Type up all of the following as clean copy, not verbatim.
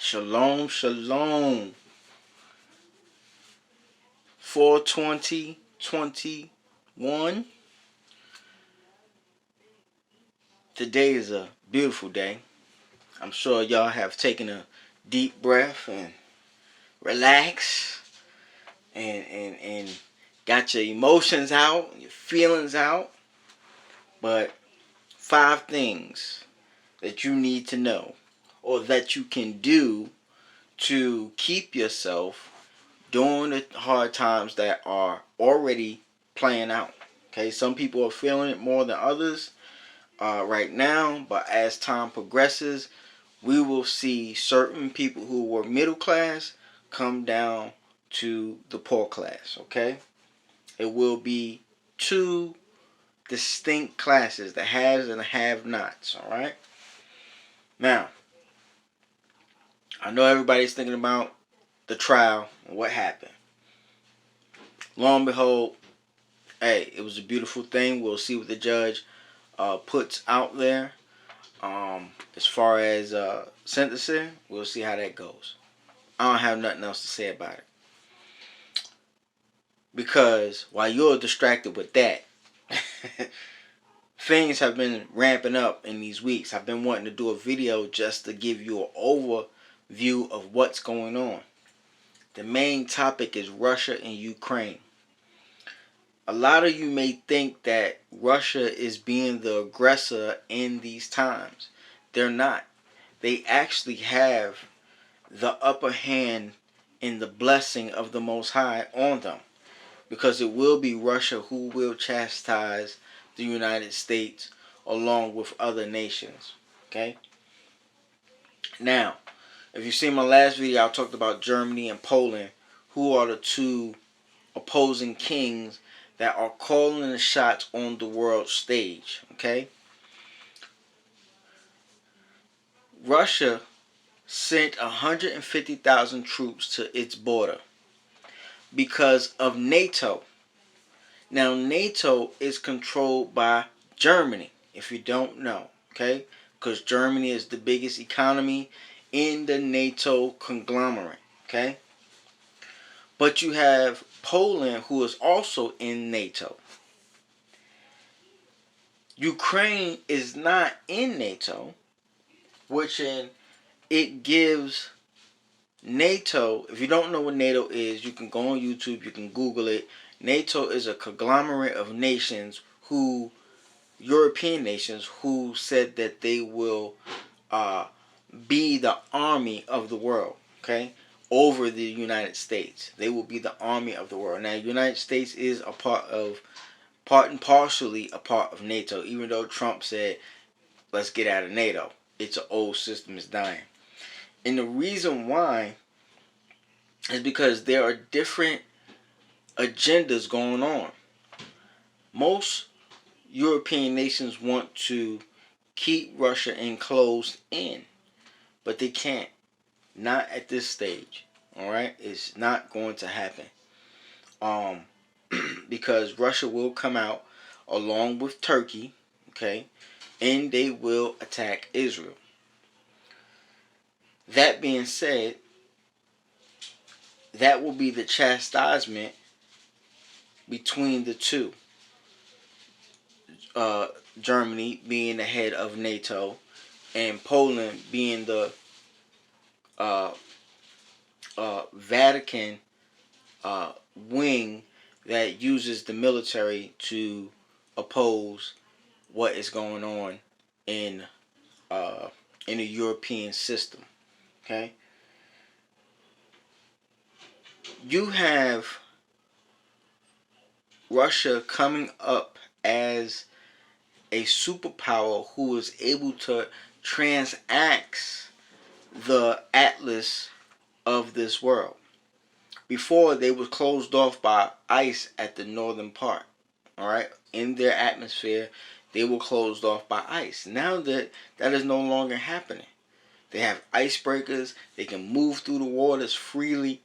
Shalom, shalom. 4/20/21. Today is a beautiful day. I'm sure y'all have taken a deep breath and relaxed and got your emotions out, your feelings out. But 5 things that you need to know or that you can do to keep yourself during the hard times that are already playing out. Okay, some people are feeling it more than others right now, but as time progresses, we will see certain people who were middle class come down to the poor class. Okay, it will be two distinct classes, the haves and the have-nots. All right. Now, I know everybody's thinking about the trial and what happened. Lo and behold, hey, it was a beautiful thing. We'll see what the judge puts out there. As far as sentencing, we'll see how that goes. I don't have nothing else to say about it. Because while you're distracted with that, things have been ramping up in these weeks. I've been wanting to do a video just to give you an overview of what's going on. The main topic is Russia and Ukraine. A lot of you may think that Russia is being the aggressor in these times. They're not. They actually have the upper hand in the blessing of the Most High on them. Because it will be Russia who will chastise the United States along with other nations. Okay? Now, if you see my last video, I talked about Germany and Poland, who are the two opposing kings that are calling the shots on the world stage. Okay? Russia sent 150,000 troops to its border because of NATO. Now, NATO is controlled by Germany, if you don't know, okay? Because Germany is the biggest economy in the NATO conglomerate, okay? But you have Poland, who is also in NATO. Ukraine is not in NATO, which it gives NATO, if you don't know what NATO is, you can go on YouTube, you can Google it. NATO is a conglomerate of nations European nations who said that they will be the army of the world, okay, over the United States. They will be the army of the world. Now, the United States is part and partially a part of NATO, even though Trump said, let's get out of NATO. It's an old system, it's dying. And the reason why is because there are different agendas going on. Most European nations want to keep Russia enclosed in, but they can't. Not at this stage. Alright? It's not going to happen. Because Russia will come out along with Turkey, okay, and they will attack Israel. That being said, that will be the chastisement between the two. Germany being the head of NATO and Poland being the Vatican wing that uses the military to oppose what is going on in the European system. Okay, you have Russia coming up as a superpower who is able to transact the atlas of this world. Before, they were closed off by ice at the northern part. Alright? In their atmosphere, they were closed off by ice. Now that is no longer happening. They have icebreakers. They can move through the waters freely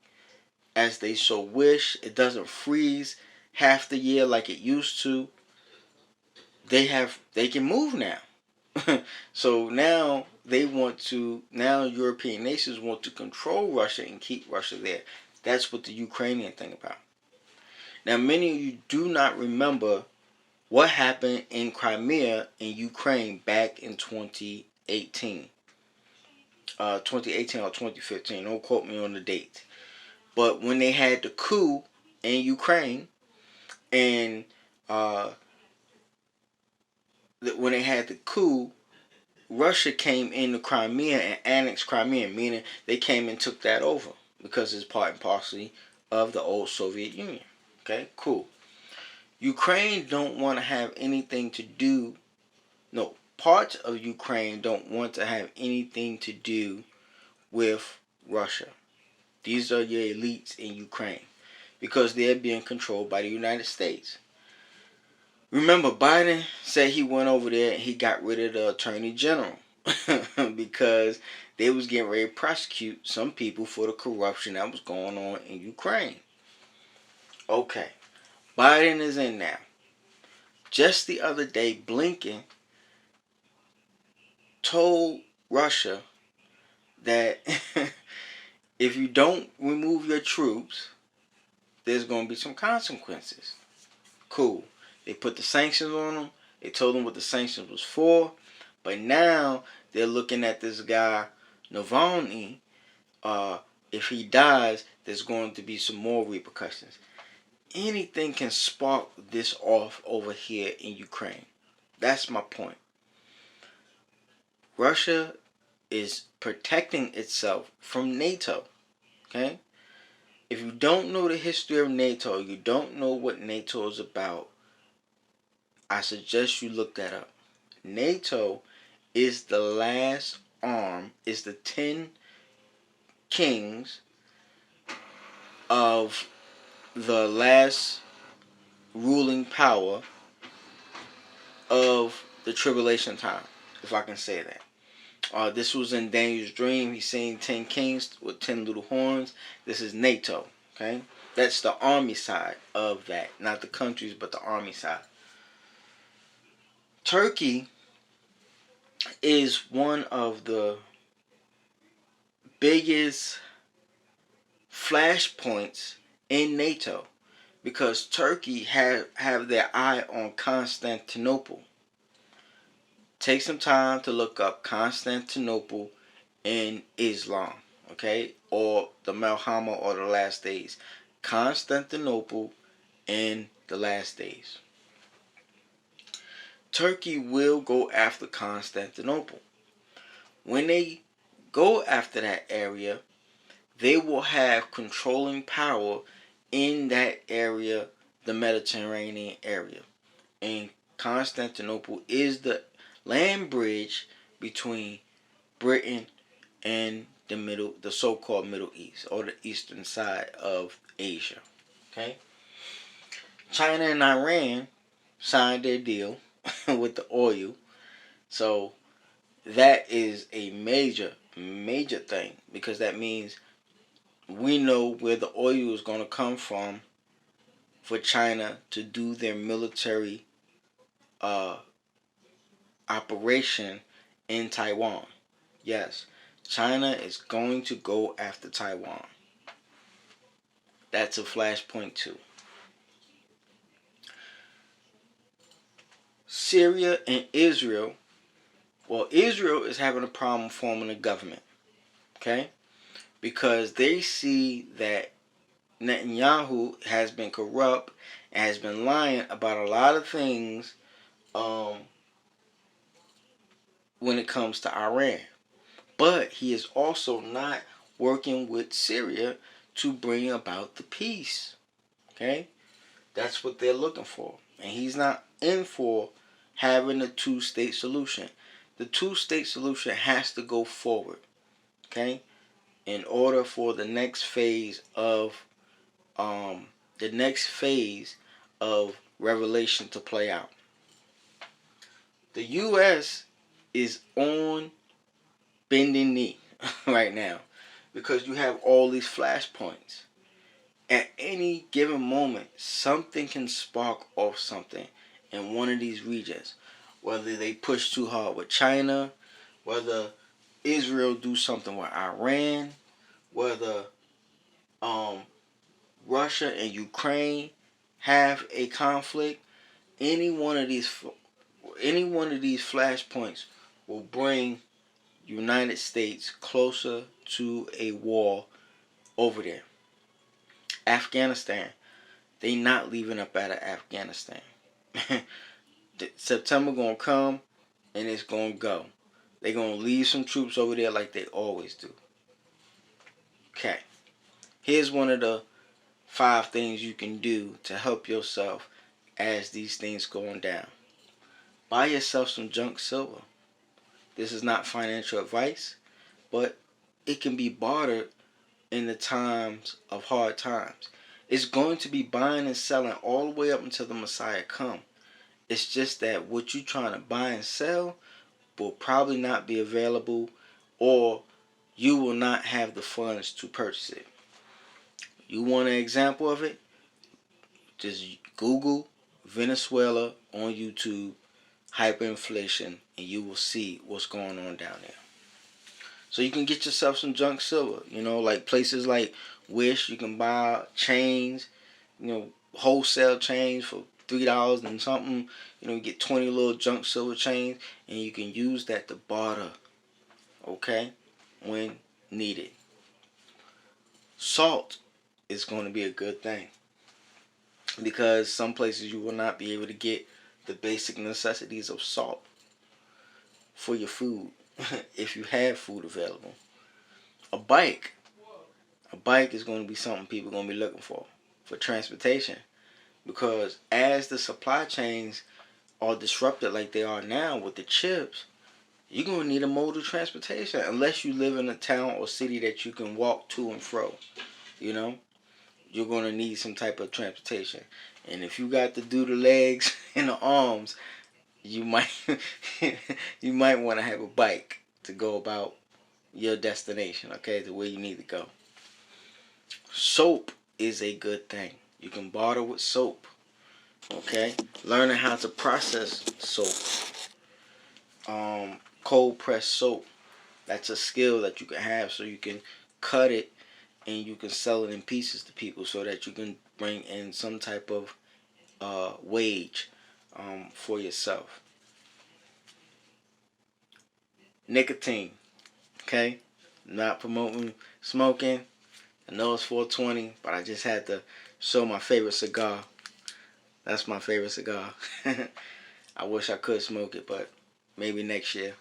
as they so wish. It doesn't freeze half the year like it used to. They can move now. So now now European nations want to control Russia and keep Russia there. That's what the Ukrainian thing about. Now, many of you do not remember what happened in Crimea in Ukraine back in 2018. 2018 or 2015. Don't quote me on the date. But when they had the coup in Ukraine, and uh, when they had the coup, Russia came into Crimea and annexed Crimea, meaning they came and took that over because it's part and parcel of the old Soviet Union. Okay, cool. Ukraine don't want to have anything to do. No, parts of Ukraine don't want to have anything to do with Russia. These are your elites in Ukraine because they're being controlled by the United States. Remember, Biden said he went over there and he got rid of the attorney general because they was getting ready to prosecute some people for the corruption that was going on in Ukraine. Okay, Biden is in now. Just the other day, Blinken told Russia that if you don't remove your troops, there's going to be some consequences. Cool. They put the sanctions on them. They told them what the sanctions was for. But now they're looking at this guy, Navalny. If he dies, there's going to be some more repercussions. Anything can spark this off over here in Ukraine. That's my point. Russia is protecting itself from NATO. Okay? If you don't know the history of NATO, you don't know what NATO is about, I suggest you look that up. NATO is the last arm, is the 10 kings of the last ruling power of the tribulation time, if I can say that. This was in Daniel's dream. He's seeing 10 kings with 10 little horns. This is NATO. Okay, that's the army side of that, not the countries, but the army side. Turkey is one of the biggest flashpoints in NATO because Turkey have their eye on Constantinople. Take some time to look up Constantinople in Islam, okay, or the Muhammad or the last days. Constantinople in the last days. Turkey will go after Constantinople. When they go after that area, they will have controlling power in that area, the Mediterranean area. And Constantinople is the land bridge between Britain and the so-called Middle East, or the eastern side of Asia. Okay? China and Iran signed their deal with the oil. So that is a major, major thing because that means we know where the oil is going to come from for China to do their military operation in Taiwan. Yes, China is going to go after Taiwan. That's a flashpoint too. Syria and Israel. Well, Israel is having a problem forming a government. Okay? Because they see that Netanyahu has been corrupt and has been lying about a lot of things when it comes to Iran. But he is also not working with Syria to bring about the peace. Okay? That's what they're looking for. And he's not in for having a two-state solution. The two-state solution has to go forward. Okay? In order for the next phase of Revelation to play out. The U.S. is on bending knee right now because you have all these flashpoints. At any given moment, something can spark off something in one of these regions. whether they push too hard with China, whether Israel do something with Iran, whether um, Russia and Ukraine have a conflict, any one of these flashpoints will bring United States closer to a war over there. Afghanistan, they not leaving up out of Afghanistan. September gonna come and it's gonna go. They gonna leave some troops over there like they always do. Okay. Here's one of the 5 things you can do to help yourself as these things going down. Buy yourself some junk silver. This is not financial advice, but it can be bartered in the times of hard times. It's going to be buying and selling all the way up until the Messiah come. It's just that what you're trying to buy and sell will probably not be available, or you will not have the funds to purchase it. You want an example of it? Just Google Venezuela on YouTube, hyperinflation, and you will see what's going on down there. So you can get yourself some junk silver. Like places like Wish, you can buy chains, wholesale chains for $3 and something. You get 20 little junk silver chains, and you can use that to barter, okay, when needed. Salt is going to be a good thing, because some places you will not be able to get the basic necessities of salt for your food if you have food available. A bike is going to be something people are going to be looking for transportation, because as the supply chains are disrupted like they are now with the chips, you're going to need a mode of transportation unless you live in a town or city that you can walk to and fro. You're going to need some type of transportation. And if you got to do the legs and the arms, you might you might want to have a bike to go about your destination, okay, to where you need to go. Soap is a good thing. You can barter with soap, okay? Learning how to process soap, cold press soap. That's a skill that you can have, so you can cut it and you can sell it in pieces to people, so that you can bring in some type of wage for yourself. Nicotine, okay? Not promoting smoking. I know it's 420, but I just had to show my favorite cigar. That's my favorite cigar. I wish I could smoke it, but maybe next year.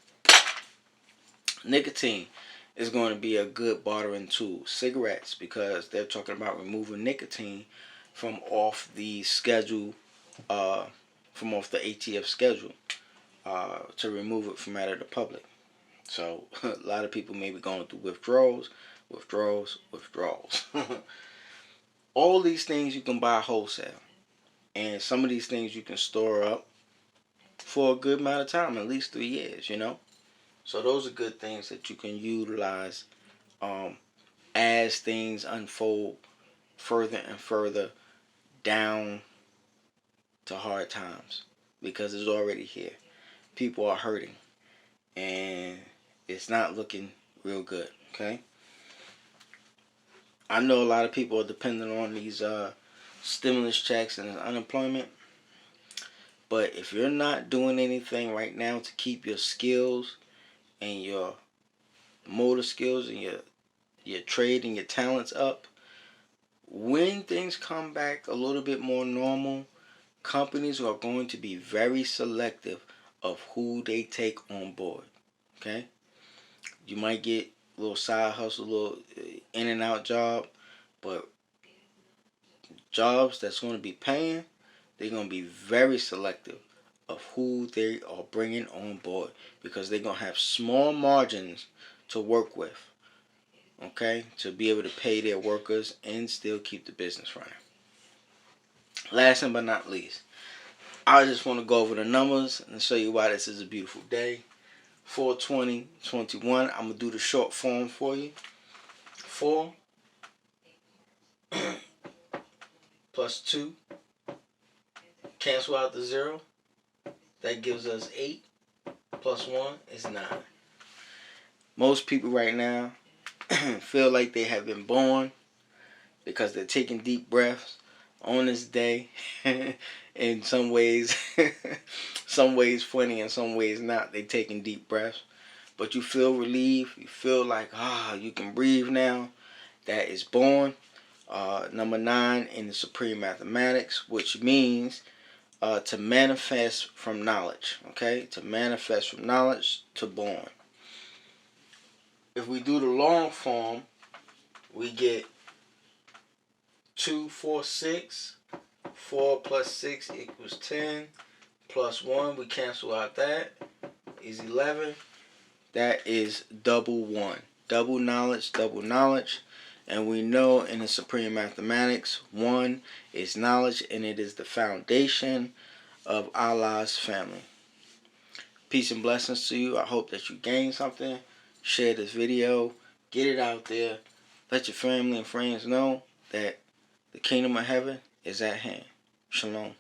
Nicotine is going to be a good bartering tool. Cigarettes, because they're talking about removing nicotine from off the schedule, from off the ATF schedule, to remove it from out of the public. So a lot of people may be going through withdrawals. All these things you can buy wholesale, and some of these things you can store up for a good amount of time, at least 3 years. So those are good things that you can utilize as things unfold further and further down to hard times, because it's already here. People are hurting, and it's not looking real good. Okay, I know a lot of people are dependent on these stimulus checks and unemployment, but if you're not doing anything right now to keep your skills and your motor skills and your trade and your talents up, when things come back a little bit more normal, companies are going to be very selective of who they take on board. Okay, you might get a little side hustle, a little in and out job, but jobs that's going to be paying, they're going to be very selective of who they are bringing on board, because they're going to have small margins to work with, okay, to be able to pay their workers and still keep the business running. Last but not least, I just want to go over the numbers and show you why this is a beautiful day. 4/20/21. I'm going to do the short form for you. 4 plus 2, cancel out the 0, That gives us 8 plus 1 is 9. Most people right now feel like they have been born because they're taking deep breaths on this day. In some ways, some ways funny, in some ways not. They taking deep breaths, but you feel relieved. You feel like you can breathe now. That is born. Number 9 in the supreme mathematics, which means to manifest from knowledge. Okay, to manifest from knowledge to born. If we do the long form, we get 2, 4, 6. 4 plus 6 equals 10. Plus 1, we cancel out that, is 11. That is double 1. Double knowledge, double knowledge. And we know in the supreme mathematics, 1 is knowledge, and it is the foundation of Allah's family. Peace and blessings to you. I hope that you gain something. Share this video. Get it out there. Let your family and friends know that the kingdom of heaven is at hand. Shalom.